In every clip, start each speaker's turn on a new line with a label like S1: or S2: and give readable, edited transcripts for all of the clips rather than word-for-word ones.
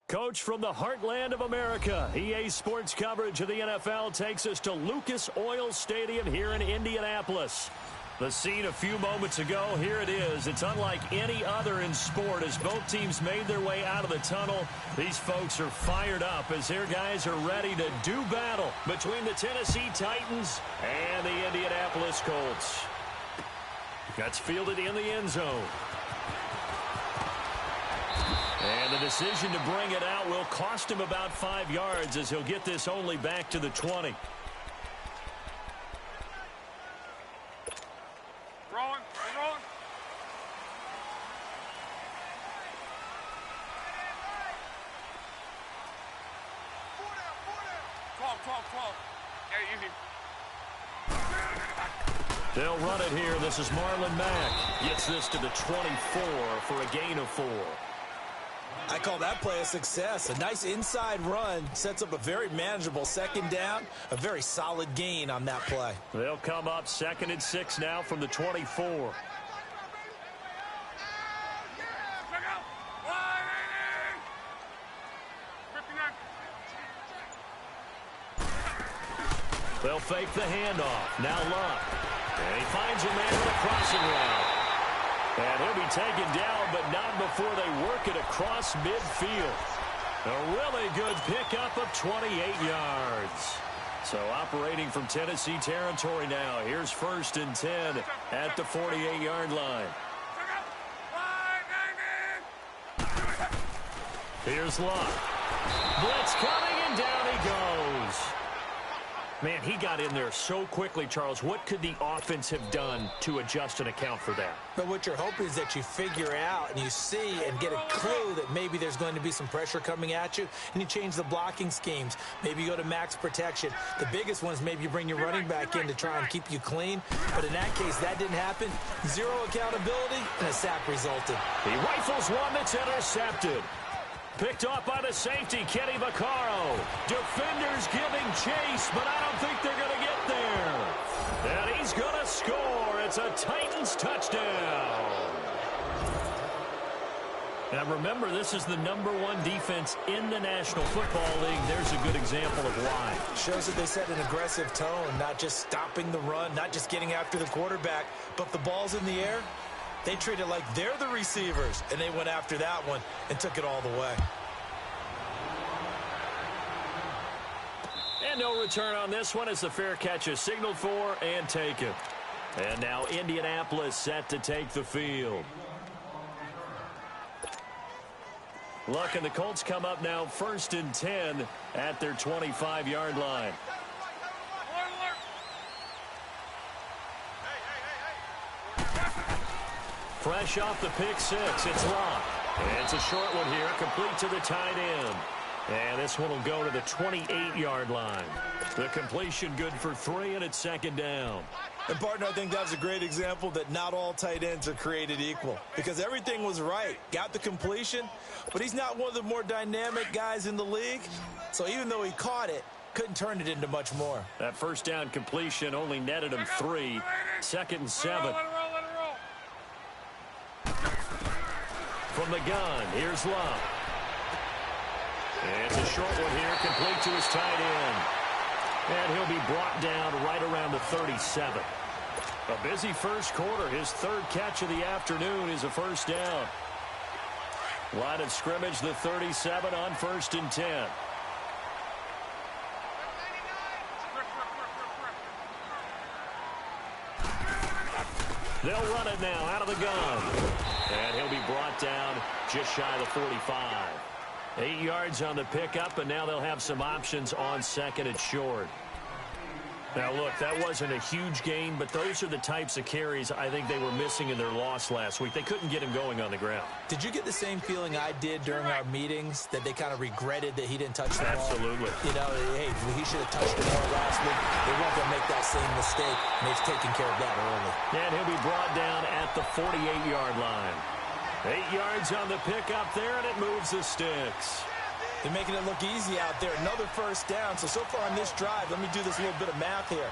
S1: Coach from the heartland of America, EA Sports coverage of the NFL takes us to Lucas Oil Stadium here in Indianapolis. The scene a few moments ago, here it is. It's unlike any other in sport as both teams made their way out of the tunnel. These folks are fired up as their guys are ready to do battle between the Tennessee Titans and the Indianapolis Colts. That's fielded in the end zone. And the decision to bring it out will cost him about 5 yards as he'll get this only back to the 20.
S2: Rolling. 12. Yeah, easy.
S1: They'll run it here. This is Marlon Mack. Gets this to the 24 for a gain of 4.
S3: I call that play a success. A nice inside run sets up a very manageable second down. A very solid gain on that play.
S1: They'll come up 2nd and 6 now from the 24. They'll fake the handoff. Now Luck. And he finds a man with a crossing route. And he'll be taken down, but not before they work it across midfield. A really good pickup of 28 yards. So operating from Tennessee territory now. Here's 1st and 10 at the 48-yard line. Here's Luck. Blitz coming, and down he goes. Man, he got in there so quickly, Charles. What could the offense have done to adjust and account for that?
S3: But what you're hoping is that you figure out and you see and get a clue that maybe there's going to be some pressure coming at you, and you change the blocking schemes. Maybe you go to max protection. The biggest one is maybe you bring your running back in to try and keep you clean. But in that case, that didn't happen. Zero accountability, and a sack resulted.
S1: He rifles one that's intercepted. Picked off by the safety, Kenny Vaccaro. Defenders giving chase, but I don't think they're going to get there. And he's going to score. It's a Titans touchdown. Now remember, this is the #1 defense in the National Football League. There's a good example of why.
S3: Shows that they set an aggressive tone, not just stopping the run, not just getting after the quarterback, but the ball's in the air. They treat it like they're the receivers, and they went after that one and took it all the way.
S1: And no return on this one as the fair catch is signaled for and taken. And now Indianapolis set to take the field. Luck and the Colts come up now 1st and 10 at their 25-yard line. Fresh off the pick six, it's Luck. And it's a short one here, complete to the tight end. And this one will go to the 28-yard line. The completion good for 3, and it's 2nd down.
S3: And, partner, I think that was a great example that not all tight ends are created equal. Because everything was right. Got the completion, but he's not one of the more dynamic guys in the league. So even though he caught it, couldn't turn it into much more.
S1: That first down completion only netted him 3. 2nd and 7. From the gun, here's Love. It's a short one here, complete to his tight end. And he'll be brought down right around the 37. A busy first quarter. His 3rd catch of the afternoon is a first down. Line of scrimmage, the 37 on 1st and 10. They'll run it now out of the gun. And he'll be brought down just shy of the 45. 8 yards on the pickup, and now they'll have some options on 2nd and short. Now, look, that wasn't a huge gain, but those are the types of carries I think they were missing in their loss last week. They couldn't get him going on the ground.
S3: Did you get the same feeling I did during our meetings, that they kind of regretted that he didn't touch the ball?
S1: Absolutely.
S3: You know, hey, he should have touched it more last week. They weren't going to make that same mistake, and they've taken care of that early.
S1: And he'll be brought down at the 48-yard line. 8 yards on the pickup there, and it moves the sticks.
S3: They're making it look easy out there. Another first down. So far on this drive, let me do this little bit of math here.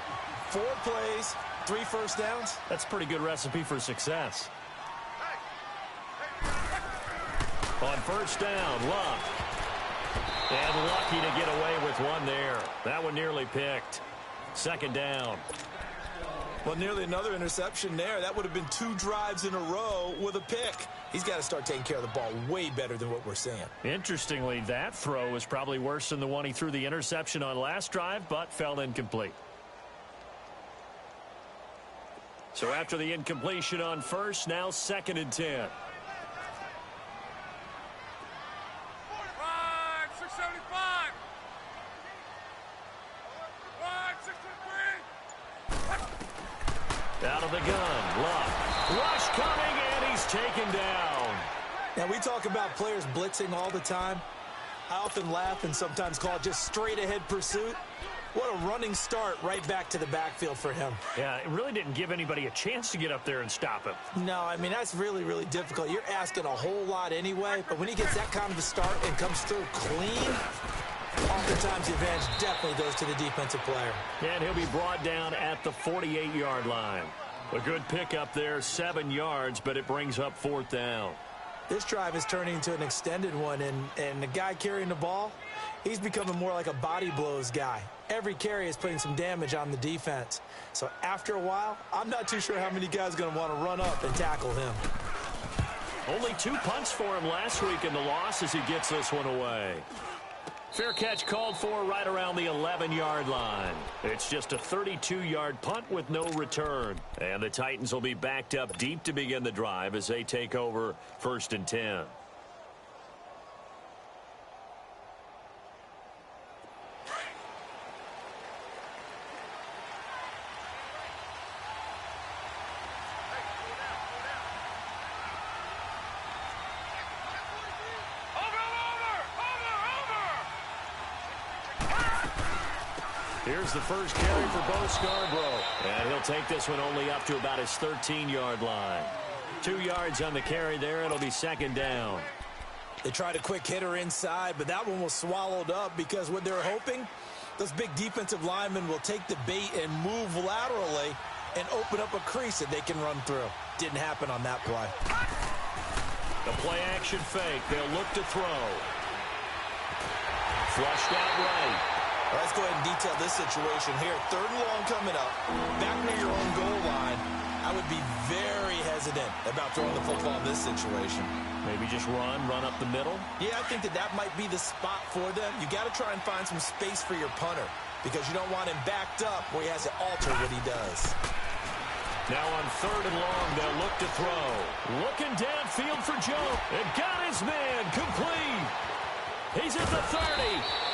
S3: 4 plays, 3 first downs.
S1: That's a pretty good recipe for success. On first down, Love. Lucky to get away with one there. That one nearly picked. Second down.
S3: Well, nearly another interception there. That would have been 2 drives in a row with a pick. He's got to start taking care of the ball way better than what we're seeing.
S1: Interestingly, that throw was probably worse than the one he threw the interception on last drive, but fell incomplete. So after the incompletion on first, now 2nd and 10.
S2: Right, 675. Right, 623.
S1: Out of the gun. Luck. Rush coming, and he's taken down.
S3: Now, we talk about players blitzing all the time. I often laugh and sometimes call it just straight-ahead pursuit. What a running start right back to the backfield for him.
S1: Yeah, it really didn't give anybody a chance to get up there and stop him.
S3: No, I mean, that's really, really difficult. You're asking a whole lot anyway, but when he gets that kind of a start and comes through clean, oftentimes the advantage definitely goes to the defensive player.
S1: And he'll be brought down at the 48-yard line. A good pickup there, 7 yards, but it brings up 4th down.
S3: This drive is turning into an extended one, and the guy carrying the ball, he's becoming more like a body blows guy. Every carry is putting some damage on the defense. So after a while, I'm not too sure how many guys are going to want to run up and tackle him.
S1: Only 2 punts for him last week in the loss as he gets this one away. Fair catch called for right around the 11-yard line. It's just a 32-yard punt with no return. And the Titans will be backed up deep to begin the drive as they take over 1st and 10. Here's the first carry for Bo Scarborough. And he'll take this one only up to about his 13-yard line. 2 yards on the carry there. It'll be 2nd down.
S3: They tried a quick hitter inside, but that one was swallowed up because what they're hoping, those big defensive linemen will take the bait and move laterally and open up a crease that they can run through. Didn't happen on that play.
S1: The play action fake. They'll look to throw. Flushed out right.
S3: Well, let's go ahead and detail this situation here. 3rd and long coming up. Back near your own goal line. I would be very hesitant about throwing the football in this situation.
S1: Maybe just run up the middle?
S3: Yeah, I think that might be the spot for them. You got to try and find some space for your punter because you don't want him backed up where he has to alter what he does.
S1: Now on 3rd and long, they'll look to throw. Looking downfield for Joe. And got his man complete. He's at the 30.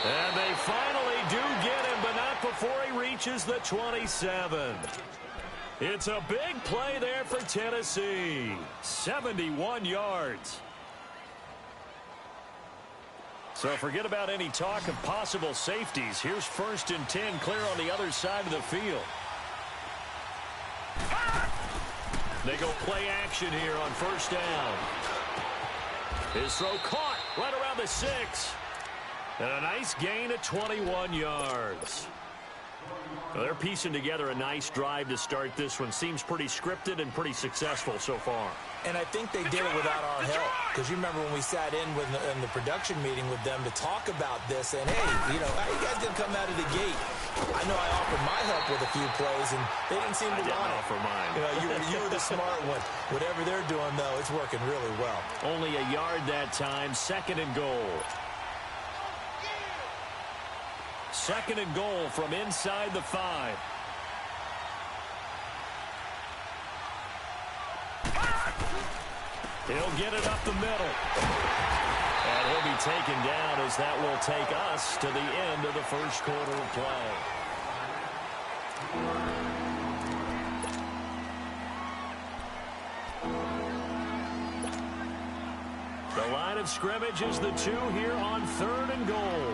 S1: And they finally do get him, but not before he reaches the 27. It's a big play there for Tennessee. 71 yards. So forget about any talk of possible safeties. Here's 1st and 10 clear on the other side of the field. They go play action here on 1st down. His throw caught right around the 6. And a nice gain of 21 yards. Well, they're piecing together a nice drive to start this one. Seems pretty scripted and pretty successful so far.
S3: And I think they did it without our help. Because you remember when we sat in the production meeting with them to talk about this. And, hey, you know, how you guys going to come out of the gate? I know I offered my help with a few plays, and they didn't seem to want it.
S1: I didn't offer mine.
S3: You know, you were the smart one. Whatever they're doing, though, it's working really well.
S1: Only a yard that time. 2nd and goal. 2nd and goal from inside the 5. He'll get it up the middle. And he'll be taken down as that will take us to the end of the 1st quarter of play. The line of scrimmage is the 2 here on 3rd and goal.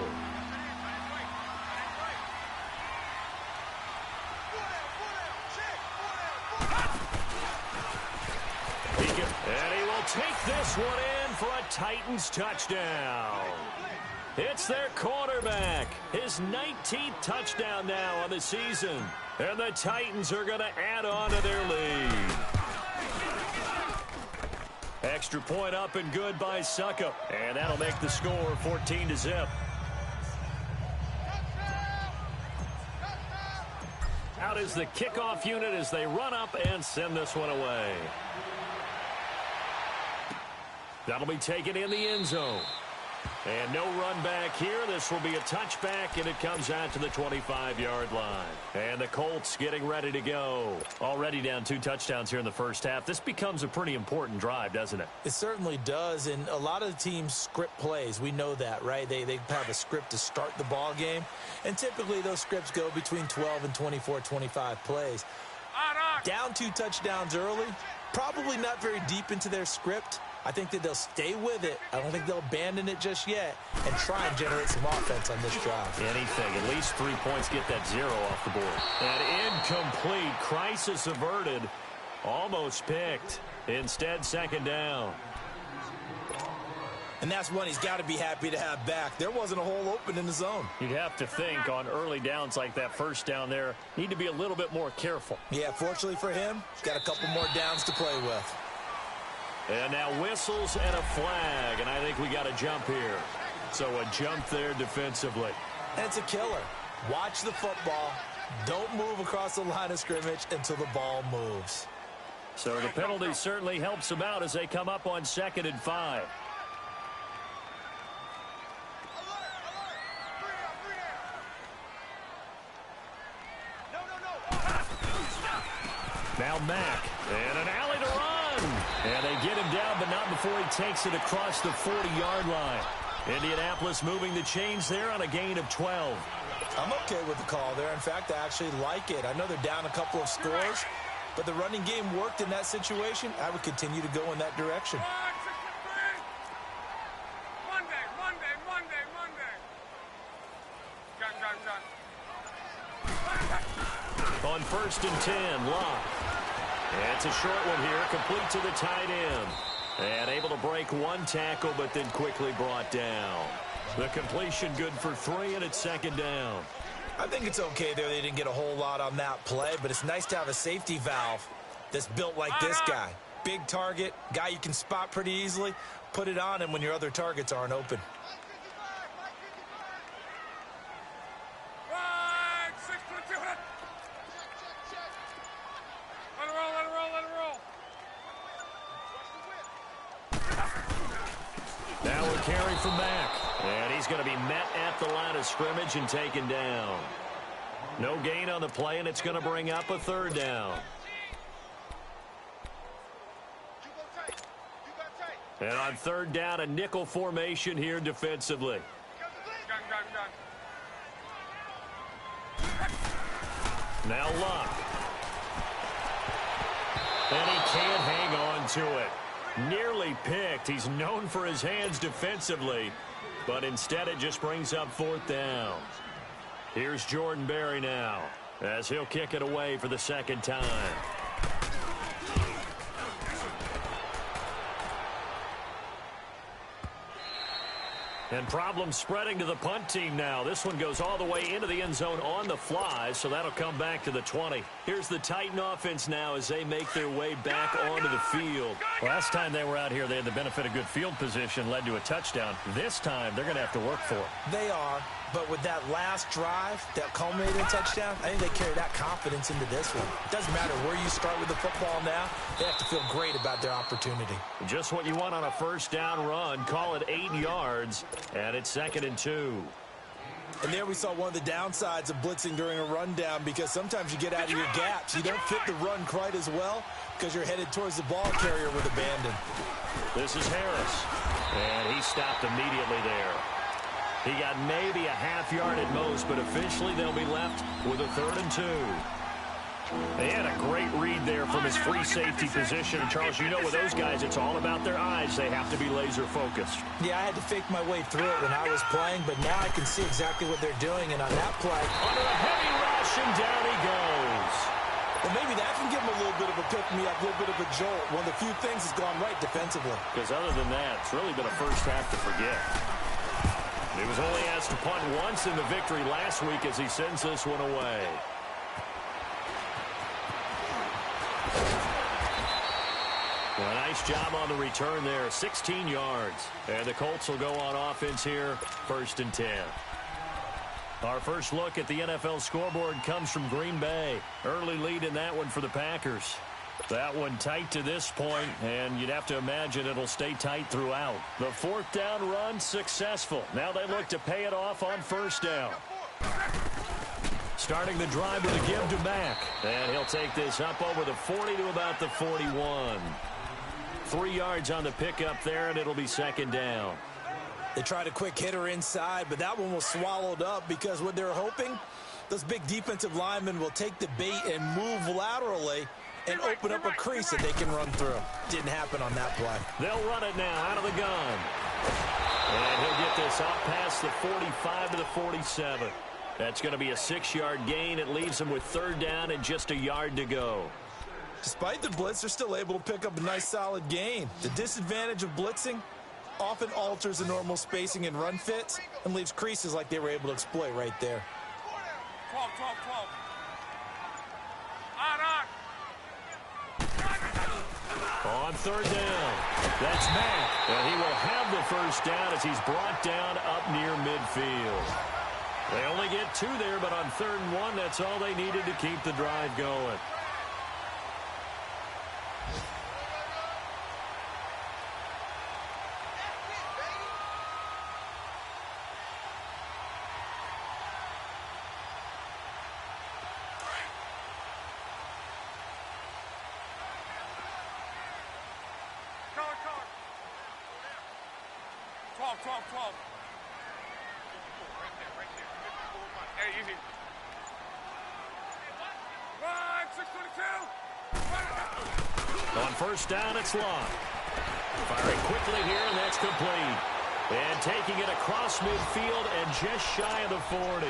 S1: And he will take this one in for a Titans touchdown. It's their quarterback. His 19th touchdown now on the season. And the Titans are going to add on to their lead. Extra point up and good by Suckup. And that'll make the score 14-0. is the kickoff unit as they run up and send this one away. That'll be taken in the end zone. And no run back here. This will be a touchback, and it comes out to the 25-yard line. And the Colts getting ready to go. Already down 2 touchdowns here in the first half. This becomes a pretty important drive, doesn't it?
S3: It certainly does, and a lot of the teams script plays. We know that, right? They have a script to start the ball game, and typically those scripts go between 12 and 24, 25 plays. Down 2 touchdowns early, probably not very deep into their script. I think that they'll stay with it. I don't think they'll abandon it just yet and try and generate some offense on this drive.
S1: Anything. At least 3 points, get that 0 off the board. And incomplete. Crisis averted. Almost picked. Instead, second down.
S3: And that's one he's got to be happy to have back. There wasn't a hole open in the zone.
S1: You'd have to think on early downs like that first down there, need to be a little bit more careful.
S3: Yeah, fortunately for him, he's got a couple more downs to play with.
S1: And now whistles and a flag, and I think we got a jump here. So a jump there defensively.
S3: And it's a killer. Watch the football. Don't move across the line of scrimmage until the ball moves.
S1: So the penalty certainly helps them out as they come up on 2nd and 5. Now Mack, and an alley to run. And they get him down, but not before he takes it across the 40-yard line. Indianapolis moving the chains there on a gain of 12.
S3: I'm okay with the call there. In fact, I actually like it. I know they're down a couple of scores, but the running game worked in that situation. I would continue to go in that direction.
S1: On 1st and 10, Locke. It's a short one here, complete to the tight end. And able to break 1 tackle, but then quickly brought down. The completion good for 3, and it's 2nd down.
S3: I think it's okay there. They didn't get a whole lot on that play, but it's nice to have a safety valve that's built like this guy. Big target, guy you can spot pretty easily. Put it on him when your other targets aren't open.
S1: Now a carry from Mack. And he's going to be met at the line of scrimmage and taken down. No gain on the play, and it's going to bring up a 3rd down. And on 3rd down, a nickel formation here defensively. Now Luck. And he can't hang on to it. Nearly picked. He's known for his hands defensively, but instead it just brings up 4th down. Here's Jordan Berry now as he'll kick it away for the 2nd time. And problems spreading to the punt team now. This one goes all the way into the end zone on the fly, so that'll come back to the 20. Here's the Titan offense now as they make their way back onto the field. Last time they were out here, they had the benefit of good field position, led to a touchdown. This time, they're going to have to work for it.
S3: They are, but with that last drive that culminated in a touchdown, I think they carry that confidence into this one. It doesn't matter where you start with the football now. They have to feel great about their opportunity.
S1: Just what you want on a 1st down run. Call it 8 yards. And it's 2nd and 2.
S3: And there we saw one of the downsides of blitzing during a rundown, because sometimes you get out of your gaps. You don't fit the run quite as well because you're headed towards the ball carrier with abandon.
S1: This is Harris. And he stopped immediately there. He got maybe a half yard at most, but officially they'll be left with a 3rd and 2. They had a great read there from his free safety position. And, Charles, you know with those guys, it's all about their eyes. They have to be laser-focused.
S3: Yeah, I had to fake my way through it when I was playing, but now I can see exactly what they're doing. And on that play,
S1: under a heavy rush, and down he goes.
S3: Well, maybe that can give him a little bit of a pick-me-up, a little bit of a jolt. One of the few things has gone right defensively.
S1: Because other than that, it's really been a first half to forget. He was only asked to punt once in the victory last week as he sends this one away. A nice job on the return there, 16 yards. And the Colts will go on offense here, 1st and 10. Our first look at the NFL scoreboard comes from Green Bay. Early lead in that one for the Packers. That one tight to this point, and you'd have to imagine it'll stay tight throughout. The fourth down run successful. Now they look to pay it off on first down. Starting the drive with a give to Mack. And he'll take this up over the 40 to about the 41. 3 yards on the pickup there, and it'll be second down.
S3: They tried a quick hitter inside, but that one was swallowed up because what they're hoping, those big defensive linemen will take the bait and move laterally and open up a crease that they can run through. Didn't happen on that play.
S1: They'll run it now out of the gun. And he'll get this out past the 45 to the 47. That's going to be a 6-yard gain. It leaves them with third down and just a yard to go.
S3: Despite the blitz, they're still able to pick up a nice solid gain. The disadvantage of blitzing often alters the normal spacing and run fits and leaves creases like they were able to exploit right there.
S2: 12.
S1: On third down, that's Mack. And he will have the first down as he's brought down up near midfield. They only get 2 there, but on 3rd and 1, that's all they needed to keep the drive going.
S2: Hey, easy. Run, 622.
S1: On first down, it's Locke. Firing quickly here, and that's complete. And taking it across midfield and just shy of the 40.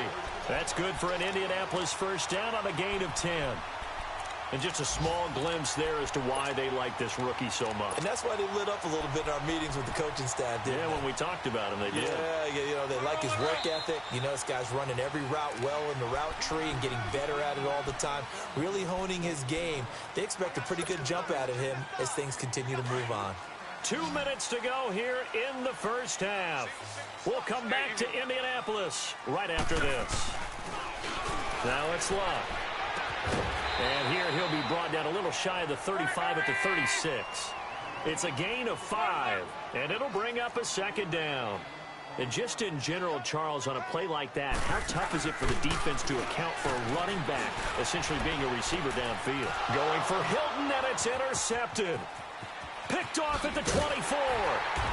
S1: That's good for an Indianapolis first down on a gain of 10. And just a small glimpse there as to why they like this rookie so much.
S3: And that's why they lit up a little bit in our meetings with the coaching staff, didn't they?
S1: When we talked about him, they did.
S3: Yeah, you know, they like his work ethic. You know, this guy's running every route well in the route tree and getting better at it all the time, really honing his game. They expect a pretty good jump out of him as things continue to move on.
S1: 2 minutes to go here in the first half. We'll come back to Indianapolis right after this. Now it's Locke. And here he'll be brought down a little shy of the 35 at the 36. It's a gain of 5, and it'll bring up a second down. And just in general, Charles, on a play like that, how tough is it for the defense to account for a running back essentially being a receiver downfield? Going for Hilton, and it's intercepted. Picked off at the 24.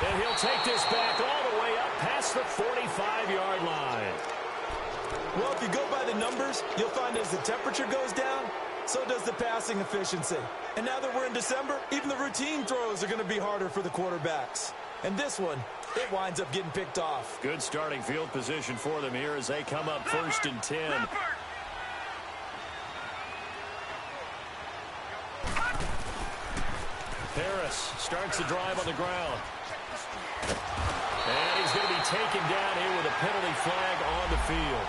S1: And he'll take this back all the way up past the 45-yard line.
S3: Well, if you go by the numbers, you'll find as the temperature goes down, so does the passing efficiency. And now that we're in December, even the routine throws are going to be harder for the quarterbacks. And this one, it winds up getting picked off.
S1: Good starting field position for them here as they come up 1st and 10. Harris starts the drive on the ground. And he's going to be taken down here with a penalty flag on the field.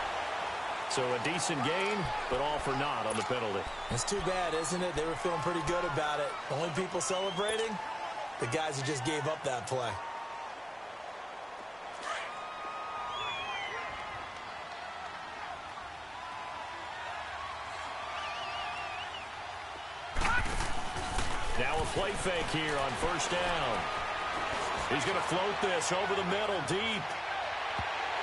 S1: So a decent gain, but all for naught on the penalty.
S3: It's too bad, isn't it? They were feeling pretty good about it. Only people celebrating, the guys who just gave up that play.
S1: Now a play fake here on first down. He's going to float this over the middle deep.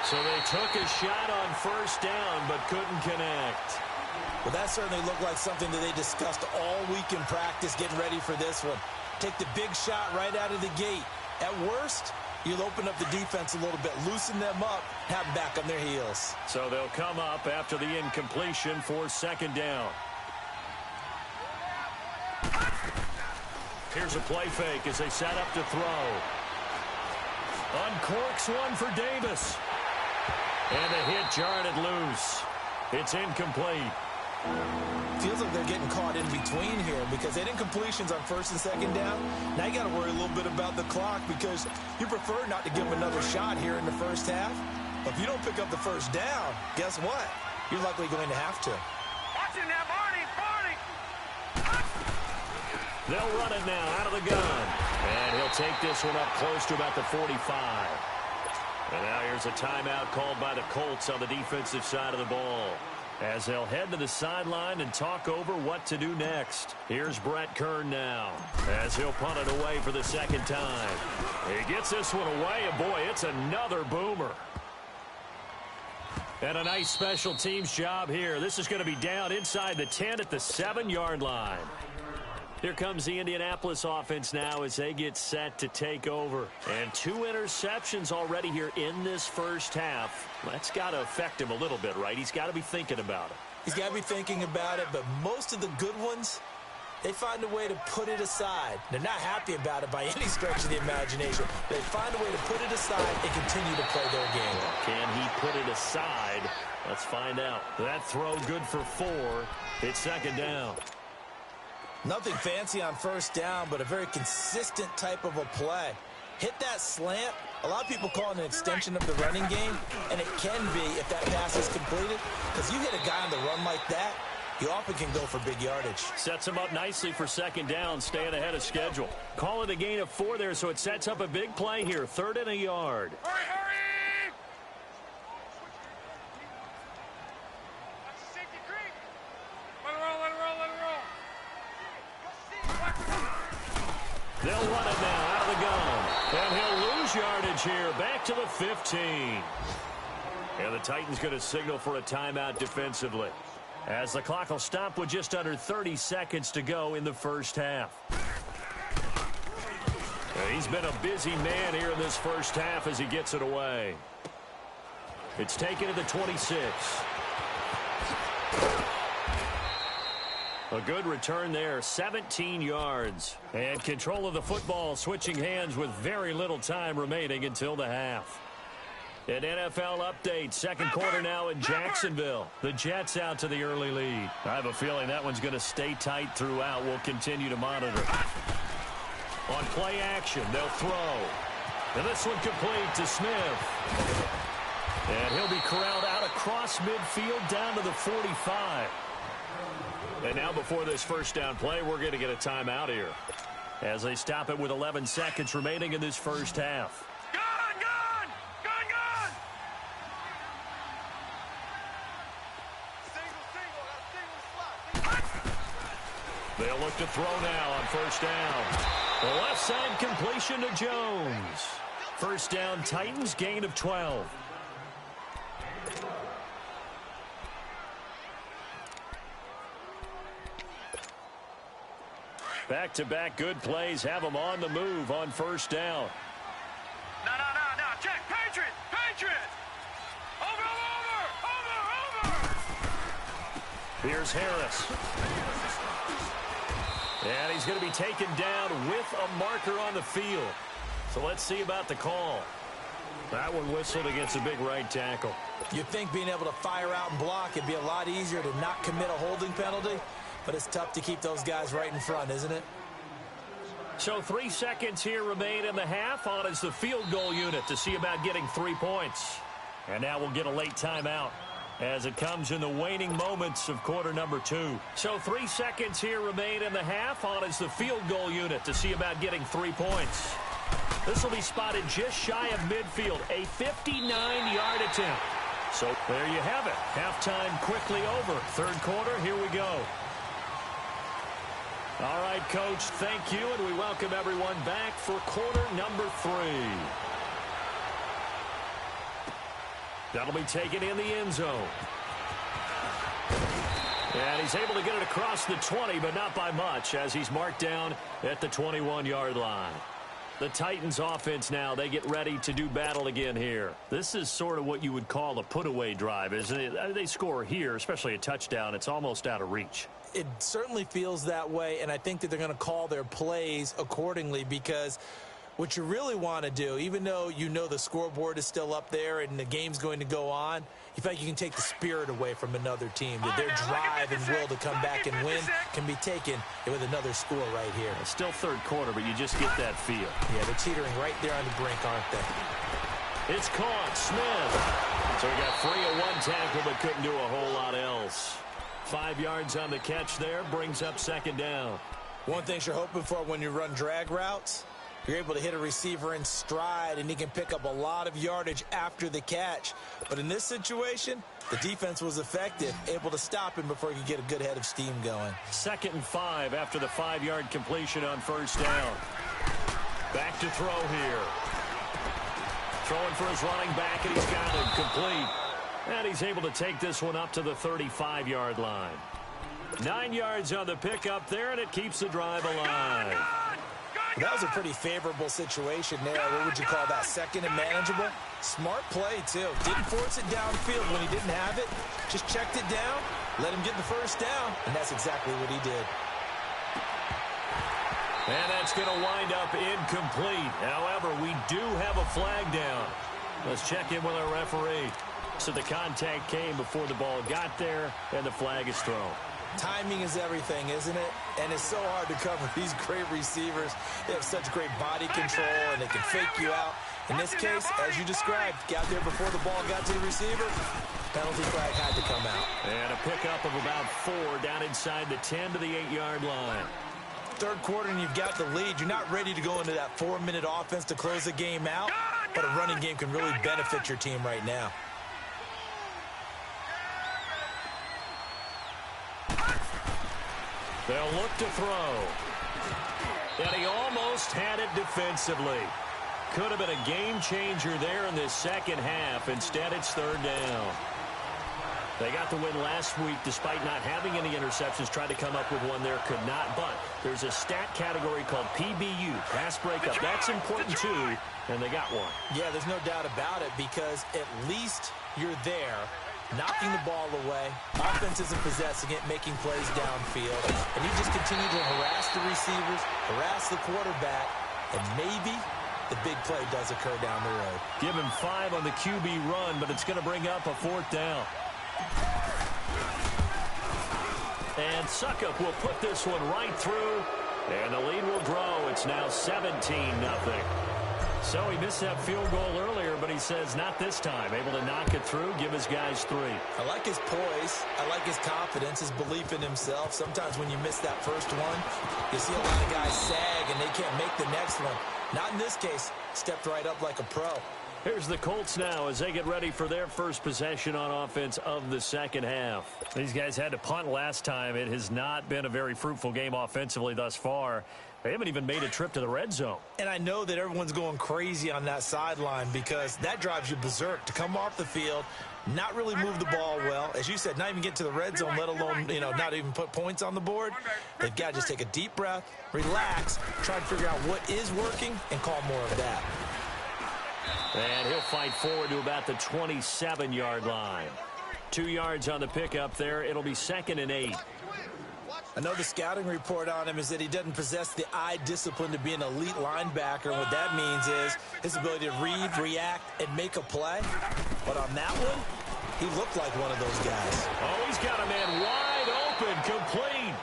S1: So they took a shot on first down, but couldn't connect.
S3: Well, that certainly looked like something that they discussed all week in practice, getting ready for this one. Take the big shot right out of the gate. At worst, you'll open up the defense a little bit, loosen them up, have them back on their heels.
S1: So they'll come up after the incompletion for second down. Here's a play fake as they set up to throw. Uncorks one for Davis. And the hit jarred it loose. It's incomplete.
S3: Feels like they're getting caught in between here because they didn't completions on first and second down. Now you got to worry a little bit about the clock because you prefer not to give them another shot here in the first half. But if you don't pick up the first down, guess what? You're likely going to have to.
S2: Watching that, Barney!
S1: They'll run it now out of the gun. And he'll take this one up close to about the 45. And now here's a timeout called by the Colts on the defensive side of the ball, as they'll head to the sideline and talk over what to do next. Here's Brett Kern now, as he'll punt it away for the second time. He gets this one away, and boy, it's another boomer. And a nice special teams job here. This is going to be down inside the 10 at the 7-yard line. Here comes the Indianapolis offense now as they get set to take over. And 2 interceptions already here in this first half. That's got to affect him a little bit, right? He's got to be thinking about it.
S3: He's got to be thinking about it, but most of the good ones, they find a way to put it aside. They're not happy about it by any stretch of the imagination. They find a way to put it aside and continue to play their game.
S1: Can he put it aside? Let's find out. That throw good for 4. It's second down.
S3: Nothing fancy on first down, but a very consistent type of a play. Hit that slant. A lot of people call it an extension of the running game, and it can be if that pass is completed. Because you hit a guy on the run like that, you often can go for big yardage.
S1: Sets him up nicely for second down, staying ahead of schedule. Call it a gain of 4 there, so it sets up a big play here. 3rd and a yard.
S2: Hurry, hurry! Let it roll, let it roll, let it roll.
S1: They'll run it now out of the gun. And he'll lose yardage here. Back to the 15. And the Titans going to signal for a timeout defensively, as the clock will stop with just under 30 seconds to go in the first half. And he's been a busy man here in this first half as he gets it away. It's taken to the 26. A good return there, 17 yards. And control of the football switching hands with very little time remaining until the half. An NFL update, second quarter now in Jacksonville. The Jets out to the early lead. I have a feeling that one's going to stay tight throughout. We'll continue to monitor. On play action, they'll throw. And this one complete to Smith. And he'll be corralled out across midfield down to the 45. And now before this first down play, we're going to get a timeout here, as they stop it with 11 seconds remaining in this first half.
S2: Gun, gun! Gun, gun!
S1: They'll look to throw now on first down. The left side completion to Jones. First down, Titans, gain of 12. Back-to-back good plays have them on the move on first down.
S2: No. Check. Patriot! Patriot! Over!
S1: Here's Harris. And he's going to be taken down with a marker on the field. So let's see about the call. That one whistled against a big right tackle.
S3: You'd think being able to fire out and block, it'd be a lot easier to not commit a holding penalty. But it's tough to keep those guys right in front, isn't it?
S1: So 3 seconds here remain in the half. On is the field goal unit to see about getting 3 points. And now we'll get a late timeout as it comes in the waning moments of quarter number 2. So 3 seconds here remain in the half. On is the field goal unit to see about getting 3 points. This will be spotted just shy of midfield. A 59-yard attempt. So there you have it. Halftime quickly over. Third quarter, here we go. All right, Coach, thank you, and we welcome everyone back for quarter number 3. That'll be taken in the end zone. And he's able to get it across the 20, but not by much, as he's marked down at the 21-yard line. The Titans offense now, they get ready to do battle again here. This is sort of what you would call a put-away drive, isn't it? They score here, especially a touchdown. It's almost out of reach.
S3: It certainly feels that way, and I think that they're going to call their plays accordingly, because what you really want to do, even though you know the scoreboard is still up there and the game's going to go on, you feel like you can take the spirit away from another team, that their drive and will to come back and win can be taken with another score right here.
S1: It's still third quarter, but you just get that feel.
S3: Yeah, they're teetering right there on the brink, aren't they?
S1: It's caught. Smith. So he got free of one tackle, but couldn't do a whole lot else. 5 yards on the catch there, brings up second down.
S3: One thing you're hoping for when you run drag routes, You're able to hit a receiver in stride, and he can pick up a lot of yardage after the catch. But in this situation, the defense was effective, able to stop him before he could get a good head of steam going.
S1: 2nd and 5 after the 5-yard completion on 1st down. Back to throw here. Throwing for his running back, and he's got it complete. And he's able to take this one up to the 35-yard line. 9 yards on the pickup there, and it keeps the drive alive.
S3: That was a pretty favorable situation there. What would you call that? 2nd and manageable? Smart play, too. Didn't force it downfield when he didn't have it. Just checked it down, let him get the 1st down, and that's exactly what he did.
S1: And that's going to wind up incomplete. However, we do have a flag down. Let's check in with our referee. So the contact came before the ball got there, and the flag is thrown.
S3: Timing is everything, isn't it? And it's so hard to cover these great receivers. They have such great body control, and they can fake you out. In this case, as you described, got there before the ball got to the receiver. Penalty flag had to come out.
S1: And a pickup of about 4 down inside the 10 to the 8-yard line.
S3: 3rd quarter, and you've got the lead. You're not ready to go into that 4-minute offense to close the game out, but a running game can really benefit your team right now.
S1: They'll look to throw. And he almost had it defensively. Could have been a game changer there in this 2nd half. Instead, it's 3rd down. They got the win last week despite not having any interceptions. Tried to come up with one there, could not. But there's a stat category called PBU, pass breakup. That's important too, and they got one.
S3: Yeah, there's no doubt about it, because at least you're there, knocking the ball away. Offense isn't possessing it, making plays downfield. And you just continue to harass the receivers, harass the quarterback, and maybe the big play does occur down the road.
S1: Give him 5 on the QB run, but it's going to bring up a 4th down. And Suckup will put this one right through, and the lead will grow. It's now 17-0. So he missed that field goal earlier, but he says not this time. Able to knock it through, give his guys 3.
S3: I like his poise. I like his confidence, his belief in himself. Sometimes when you miss that first one, you see a lot of guys sag and they can't make the next one. Not in this case. Stepped right up like a pro.
S1: Here's the Colts now as they get ready for their first possession on offense of the 2nd half. These guys had to punt last time. It has not been a very fruitful game offensively thus far. They haven't even made a trip to the red zone.
S3: And I know that everyone's going crazy on that sideline because that drives you berserk to come off the field, not really move the ball well. As you said, not even get to the red zone, let alone, not even put points on the board. They've got to just take a deep breath, relax, try to figure out what is working, and call more of that.
S1: And he'll fight forward to about the 27-yard line. 2 yards on the pickup there. It'll be 2nd and 8.
S3: I know the scouting report on him is that he doesn't possess the eye discipline to be an elite linebacker. And what that means is his ability to read, react, and make a play. But on that one, he looked like one of those guys.
S1: Oh, he's got a man wide open, complete.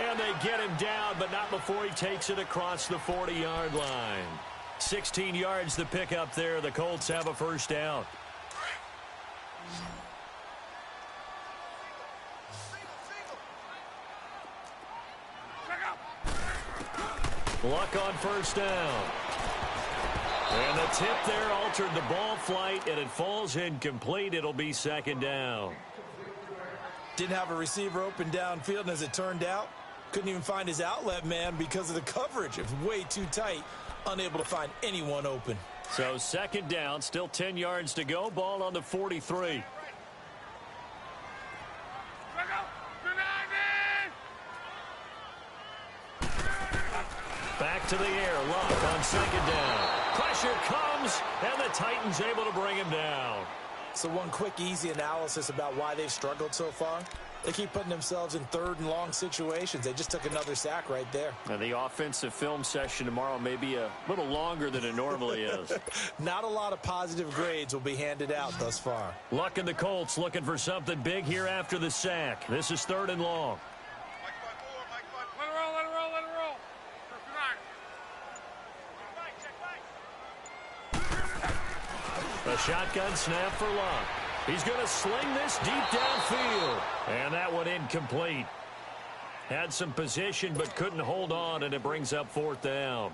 S1: And they get him down, but not before he takes it across the 40-yard line. 16 yards to pick up there. The Colts have a 1st down. Luck on 1st down. And the tip there altered the ball flight, and it falls incomplete. It'll be 2nd down.
S3: Didn't have a receiver open downfield, and as it turned out, couldn't even find his outlet man because of the coverage. It was way too tight, unable to find anyone open.
S1: So 2nd down, still 10 yards to go. Ball on the 43. Back to the air. Luck on 2nd down. Pressure comes, and the Titans able to bring him down.
S3: So one quick, easy analysis about why they've struggled so far. They keep putting themselves in 3rd and long situations. They just took another sack right there.
S1: And the offensive film session tomorrow may be a little longer than it normally is.
S3: Not a lot of positive grades will be handed out thus far.
S1: Luck and the Colts looking for something big here after the sack. This is 3rd and long.
S2: Let it roll, let it roll, let it roll.
S1: A shotgun snap for Luck. He's going to sling this deep downfield. And that one incomplete. Had some position but couldn't hold on, and it brings up 4th down.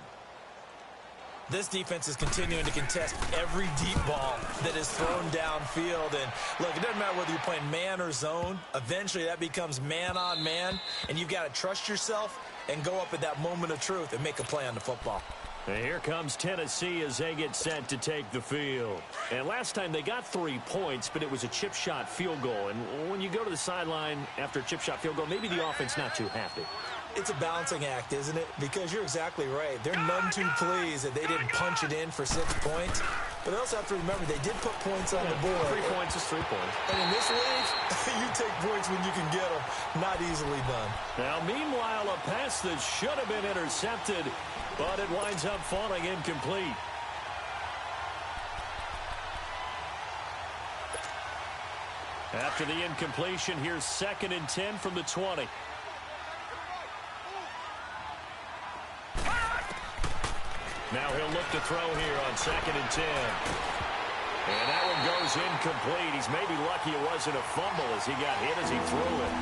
S3: This defense is continuing to contest every deep ball that is thrown downfield. And look, it doesn't matter whether you're playing man or zone. Eventually, that becomes man on man, and you've got to trust yourself and go up at that moment of truth and make a play on the football.
S1: And here comes Tennessee as they get set to take the field. And last time they got 3 points, but it was a chip shot field goal. And when you go to the sideline after a chip shot field goal, maybe the offense not too happy.
S3: It's a balancing act, isn't it? Because you're exactly right. They're none too pleased that they didn't punch it in for 6 points. But they also have to remember they did put points on the board.
S1: 3 points is 3 points.
S3: And in this league, you take points when you can get them. Not easily done.
S1: Now, meanwhile, a pass that should have been intercepted, but it winds up falling incomplete. After the incompletion, here's 2nd and 10 from the 20. Now he'll look to throw here on 2nd and 10. And that one goes incomplete. He's maybe lucky it wasn't a fumble as he got hit as he threw it.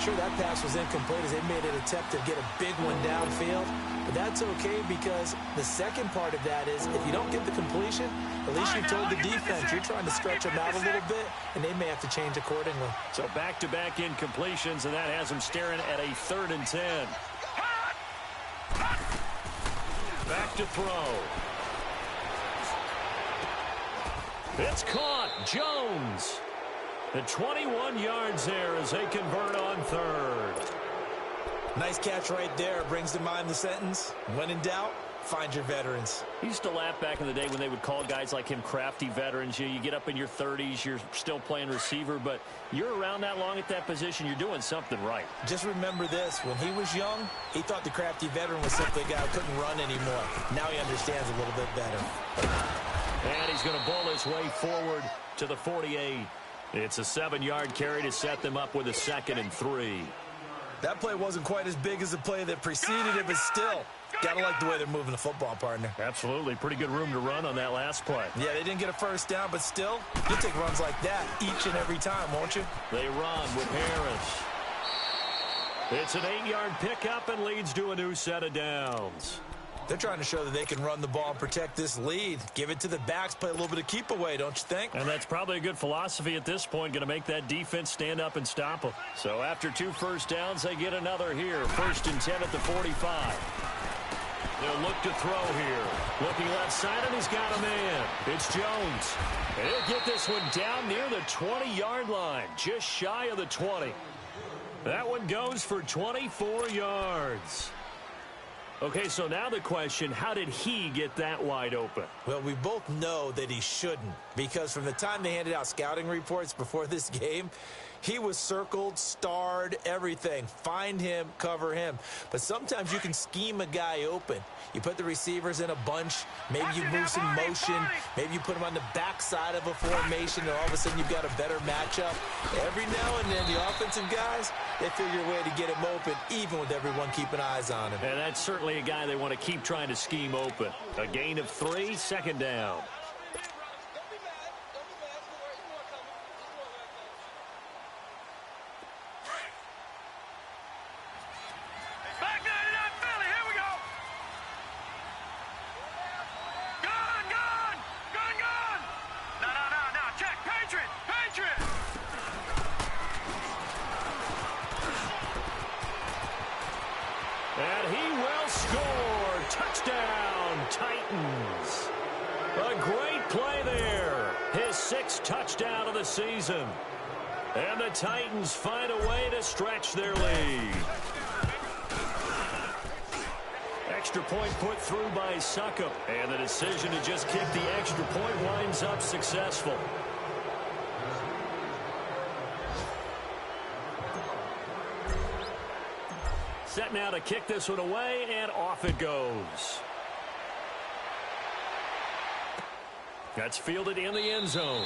S3: Sure, that pass was incomplete as they made an attempt to get a big one downfield. But that's okay because the second part of that is if you don't get the completion, at least you told the defense you're trying to stretch them out a little bit, and they may have to change accordingly.
S1: So back-to-back incompletions, and that has them staring at a 3rd and 10. Back to throw. It's caught. Jones. And 21 yards there as they convert on 3rd.
S3: Nice catch right there. Brings to mind the sentence, when in doubt, find your veterans.
S1: He used to laugh back in the day when they would call guys like him crafty veterans. You get up in your 30s, you're still playing receiver, but you're around that long at that position, you're doing something right.
S3: Just remember this. When he was young, he thought the crafty veteran was simply a guy who couldn't run anymore. Now he understands a little bit better.
S1: And he's going to bowl his way forward to the 48. It's a 7-yard carry to set them up with a 2nd and 3.
S3: That play wasn't quite as big as the play that preceded it, but still, gotta like the way they're moving the football, partner.
S1: Absolutely. Pretty good room to run on that last play.
S3: Yeah, they didn't get a first down, but still, you'll take runs like that each and every time, won't you?
S1: They run with Harris. It's an 8-yard pickup and leads to a new set of downs.
S3: They're trying to show that they can run the ball and protect this lead. Give it to the backs, play a little bit of keep away, don't you think?
S1: And that's probably a good philosophy at this point, going to make that defense stand up and stop them. So after 2 first downs, they get another here. 1st and 10 at the 45. They'll look to throw here. Looking left side, and he's got a man. It's Jones. And he'll get this one down near the 20-yard line, just shy of the 20. That one goes for 24 yards. Okay, so now the question, how did he get that wide open?
S3: Well, we both know that he shouldn't, because from the time they handed out scouting reports before this game, he was circled, starred, everything. Find him, cover him. But sometimes you can scheme a guy open. You put the receivers in a bunch. Maybe you move some motion. Maybe you put them on the backside of a formation, and all of a sudden you've got a better matchup. Every now and then, the offensive guys, they figure a way to get him open, even with everyone keeping eyes on him.
S1: And that's certainly a guy they want to keep trying to scheme open. A gain of 3, 2nd down. And he will score. Touchdown, Titans. A great play there. His 6th touchdown of the season. And the Titans find a way to stretch their lead. Extra point put through by Succop. And the decision to just kick the extra point winds up successful. Set now to kick this one away, and off it goes. That's fielded in the end zone.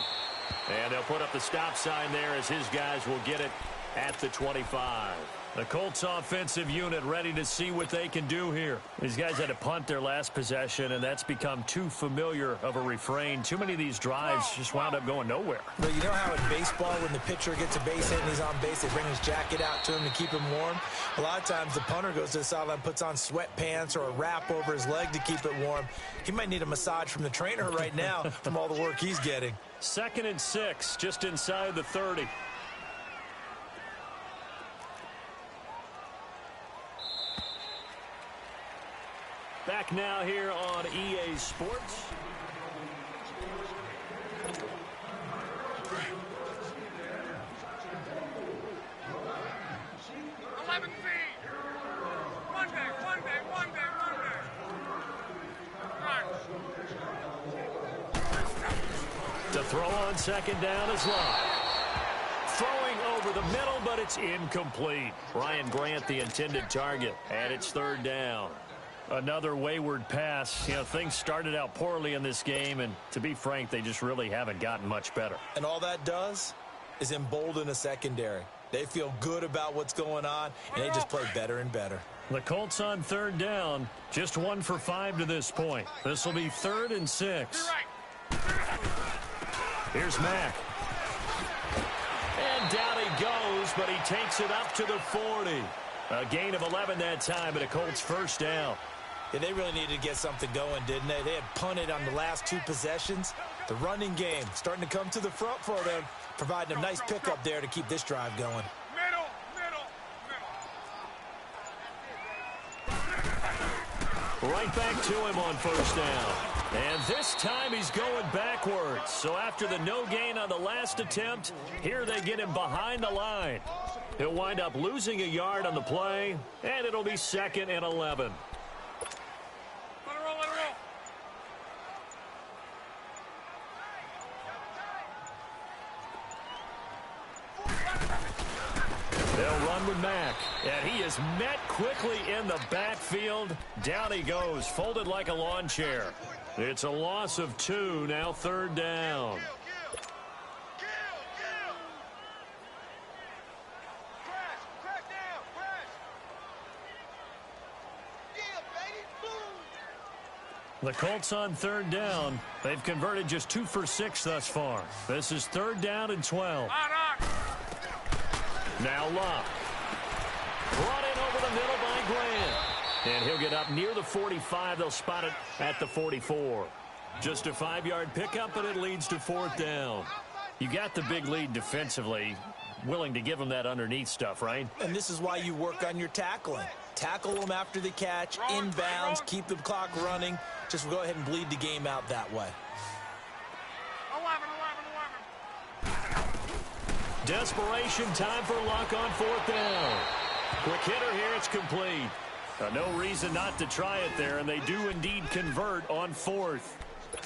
S1: And they'll put up the stop sign there as his guys will get it at the 25. The Colts offensive unit ready to see what they can do here. These guys had to punt their last possession, and that's become too familiar of a refrain. Too many of these drives just wound up going nowhere.
S3: Well, you know how in baseball, when the pitcher gets a base hit and he's on base, they bring his jacket out to him to keep him warm? A lot of times the punter goes to the sideline, puts on sweatpants or a wrap over his leg to keep it warm. He might need a massage from the trainer right now from all the work he's getting.
S1: 2nd and 6, just inside the 30. Back now here on EA Sports. To throw on 2nd down is Love. Throwing over the middle, but it's incomplete. Ryan Grant, the intended target, and it's 3rd down. Another wayward pass. You know, things started out poorly in this game, and to be frank, they just really haven't gotten much better.
S3: And all that does is embolden a secondary. They feel good about what's going on, and they just play better and better.
S1: The Colts on 3rd down, just 1 for 5 to this point. This will be 3rd and 6. Here's Mack. And down he goes, but he takes it up to the 40. A gain of 11 that time, and a Colts 1st down.
S3: Yeah, they really needed to get something going, didn't they? They had punted on the last 2 possessions. The running game starting to come to the front for them, providing a nice pickup there to keep this drive going.
S1: Right back to him on 1st down. And this time he's going backwards. So after the no gain on the last attempt, here they get him behind the line. He'll wind up losing a yard on the play, and it'll be 2nd and 11. They'll run with Mack, and he is met quickly in the backfield. Down he goes, folded like a lawn chair. It's a loss of 2, now 3rd down. The Colts on 3rd down. They've converted just 2 for 6 thus far. This is 3rd down and 12. Now Love. Brought in over the middle by Grant. And he'll get up near the 45. They'll spot it at the 44. Just a 5-yard pickup, and it leads to 4th down. You got the big lead defensively. Willing to give them that underneath stuff, right?
S3: And this is why you work on your tackling. Tackle them after the catch, inbounds, keep the clock running. Just go ahead and bleed the game out that way.
S2: 11.
S1: Desperation time for Luck on 4th down. Quick hitter here, it's complete. No reason not to try it there, and they do indeed convert on 4th.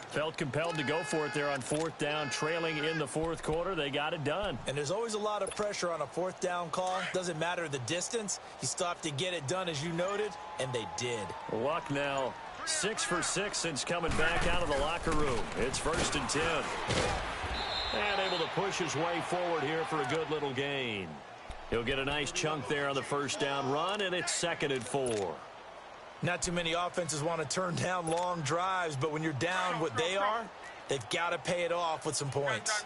S1: Felt compelled to go for it there on 4th down, trailing in the 4th quarter. They got it done.
S3: And there's always a lot of pressure on a 4th down call. Doesn't matter the distance. You still have to get it done, as you noted, and they did.
S1: Luck now 6 for 6 since coming back out of the locker room. It's 1st and 10. And able to push his way forward here for a good little gain. He'll get a nice chunk there on the 1st down run, and it's 2nd and 4.
S3: Not too many offenses want to turn down long drives, but when you're down what they are, they've got to pay it off with some points.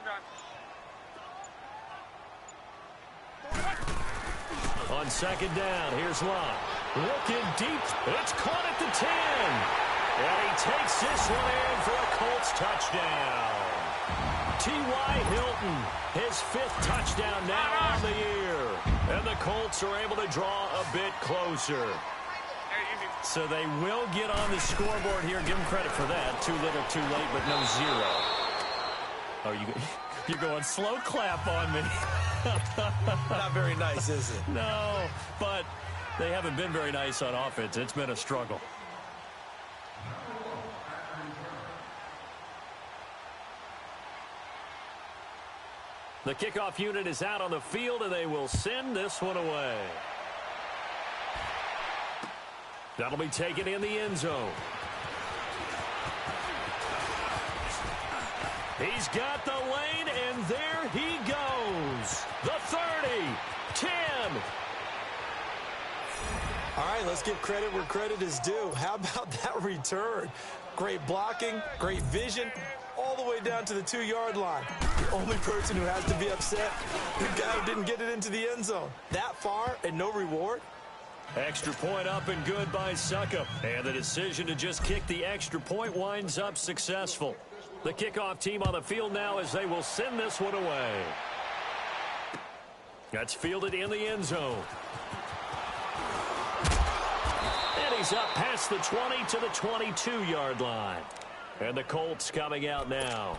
S1: On 2nd down, here's Love. Looking deep. It's caught at the 10. And he takes this one in for a Colts touchdown. T.Y. Hilton, his 5th touchdown now on the year. And the Colts are able to draw a bit closer. So they will get on the scoreboard here. Give them credit for that. Too little, too late, but no 0. Oh, you're going slow clap on me.
S3: Not very nice, is it?
S1: No, but they haven't been very nice on offense. It's been a struggle. The kickoff unit is out on the field, and they will send this one away. That'll be taken in the end zone. He's got the lane, and there he goes. The 30
S3: All right, let's give credit where credit is due. How about that return? Great blocking, great vision, all the way down to the 2-yard line. The only person who has to be upset, the guy who didn't get it into the end zone. That far and no reward?
S1: Extra point up and good by Suckup. And the decision to just kick the extra point winds up successful. The kickoff team on the field now as they will send this one away. That's fielded in the end zone. And he's up past the 20 to the 22-yard line. And the Colts coming out now.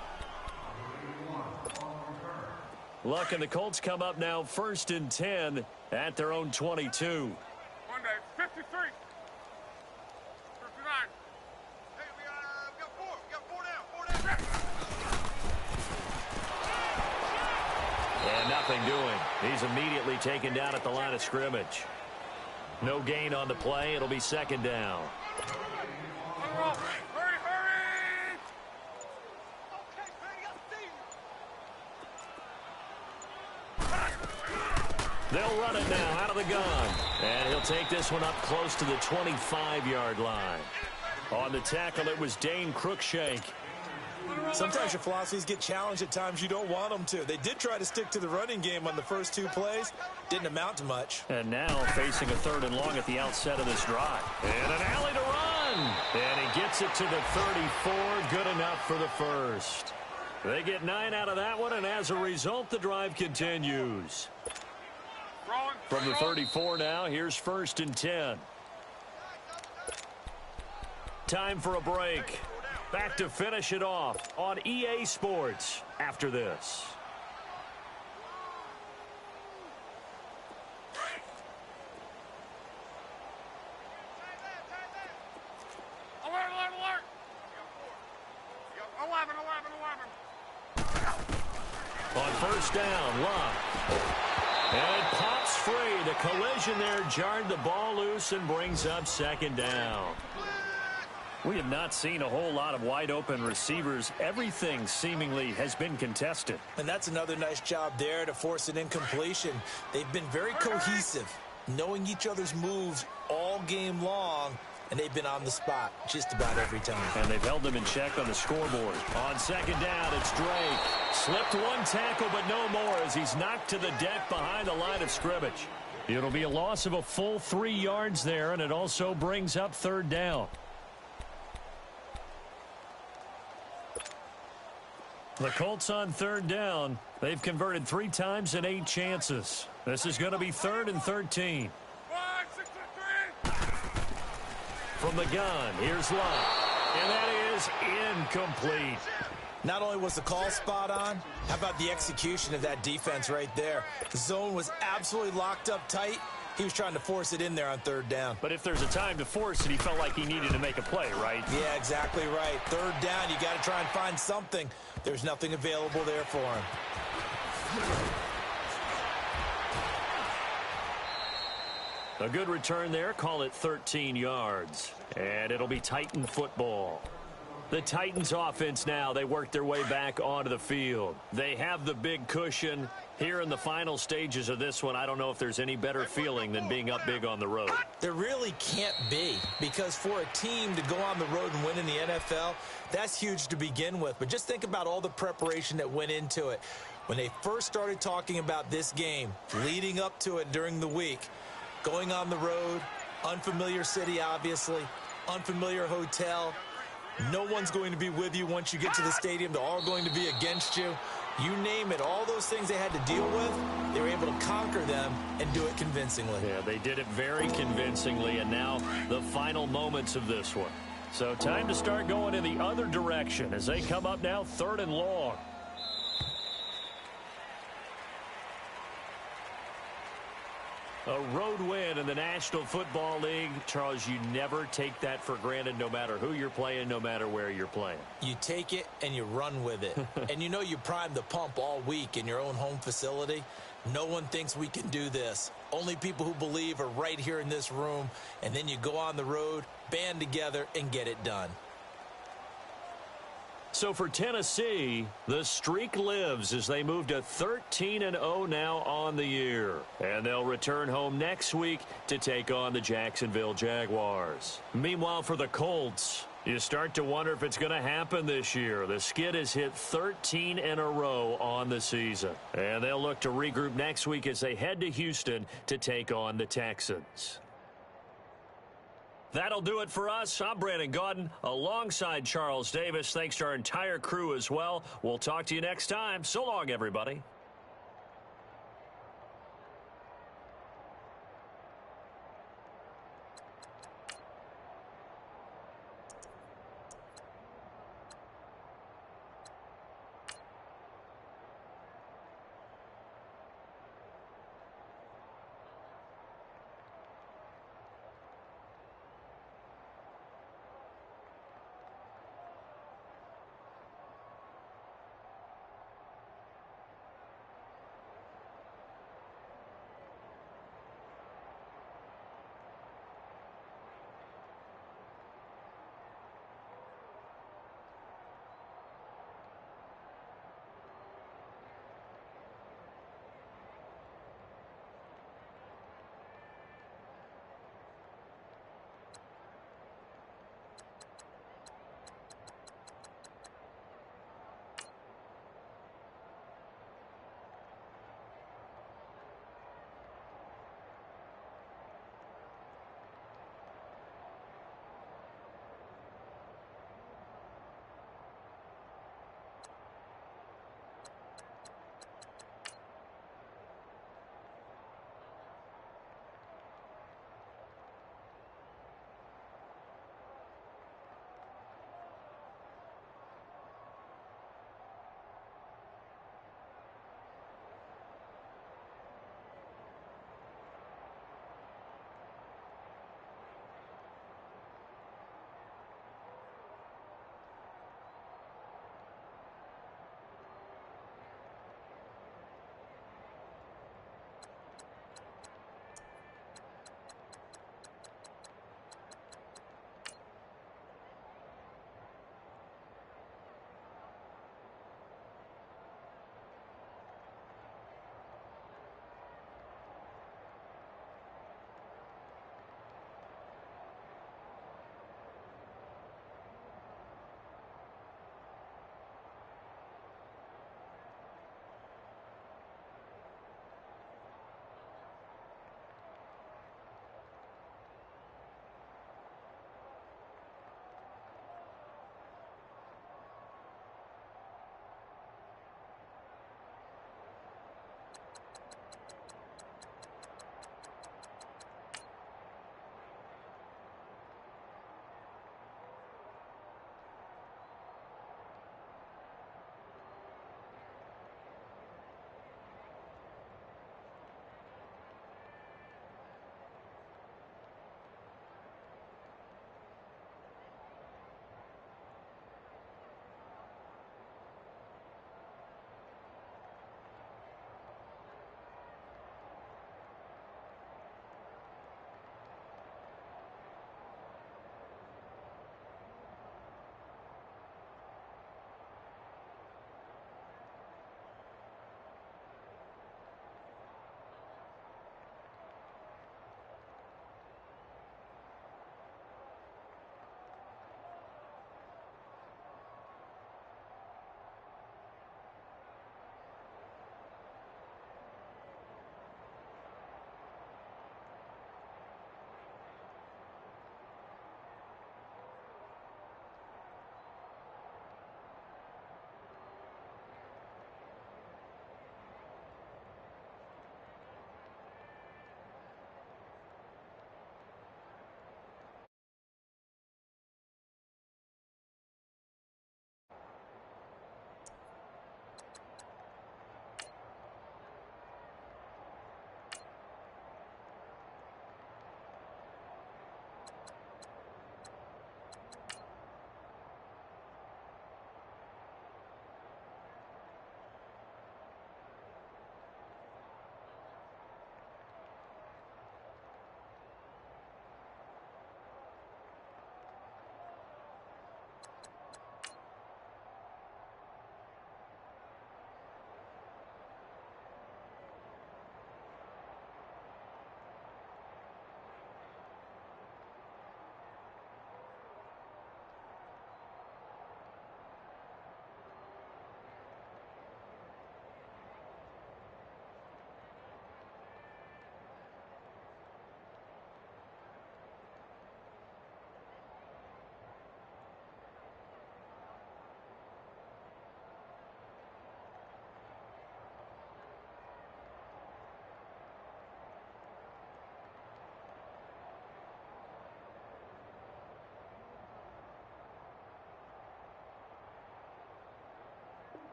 S1: Luck and the Colts come up now 1st and 10 at their own 22.
S2: Monday, 53. 59. Hey, we got 4. We got 4 down. 4 down.
S1: And nothing doing. He's immediately taken down at the line of scrimmage. No gain on the play. It'll be 2nd down.
S2: Hurry, hurry! Okay, Brady,
S1: They'll run it now out of the gun. And he'll take this one up close to the 25-yard line. On the tackle, it was Dane Cruikshank.
S3: Sometimes your philosophies get challenged at times you don't want them to. They did try to stick to the running game on the first 2 plays. Didn't amount to much.
S1: And now facing a 3rd and long at the outset of this drive. And an alley to run. And he gets it to the 34. Good enough for the first. They get 9 out of that one, and as a result, the drive continues. From the 34 now, here's 1st and 10. Time for a break. Back to finish it off on EA Sports after this.
S2: alert! 11.
S1: On 1st down, Luck. And it pops free. The collision there jarred the ball loose and brings up 2nd down. We have not seen a whole lot of wide-open receivers. Everything seemingly has been contested.
S3: And that's another nice job there to force an incompletion. They've been very cohesive, knowing each other's moves all game long, and they've been on the spot just about every time.
S1: And they've held them in check on the scoreboard. On 2nd down, it's Drake. Slipped one tackle, but no more as he's knocked to the deck behind the line of scrimmage. It'll be a loss of a full 3 yards there, and it also brings up 3rd down. The Colts on 3rd down. They've converted 3 times in 8 chances. This is going to be 3rd and 13.
S2: 1, 6, 3.
S1: From the gun, here's Luck. And that is incomplete.
S3: Not only was the call spot on, how about the execution of that defense right there? The zone was absolutely locked up tight. He was trying to force it in there on 3rd down.
S1: But if there's a time to force it, he felt like he needed to make a play, right?
S3: Yeah, exactly right. 3rd down, you got to try and find something. There's nothing available there for him.
S1: A good return there. Call it 13 yards. And it'll be Titan football. The Titans offense now, they work their way back onto the field. They have the big cushion. Here in the final stages of this one, I don't know if there's any better feeling than being up big on the road.
S3: There really can't be, because for a team to go on the road and win in the NFL, that's huge to begin with. But just think about all the preparation that went into it. When they first started talking about this game, leading up to it during the week, going on the road, unfamiliar city, obviously, unfamiliar hotel. No one's going to be with you once you get to the stadium. They're all going to be against you. You name it, all those things they had to deal with, they were able to conquer them and do it convincingly.
S1: Yeah, they did it very convincingly, and now the final moments of this one. So time to start going in the other direction as they come up now 3rd and long. A road win in the National Football League. Charles, you never take that for granted no matter who you're playing, no matter where you're playing.
S3: You take it and you run with it. And you know you primed the pump all week in your own home facility. No one thinks we can do this. Only people who believe are right here in this room. And then you go on the road, band together, and get it done.
S1: So for Tennessee, the streak lives as they move to 13-0 now on the year. And they'll return home next week to take on the Jacksonville Jaguars. Meanwhile, for the Colts, you start to wonder if it's going to happen this year. The skid has hit 13 in a row on the season. And they'll look to regroup next week as they head to Houston to take on the Texans. That'll do it for us. I'm Brandon Gaudin alongside Charles Davis. Thanks to our entire crew as well. We'll talk to you next time. So long, everybody.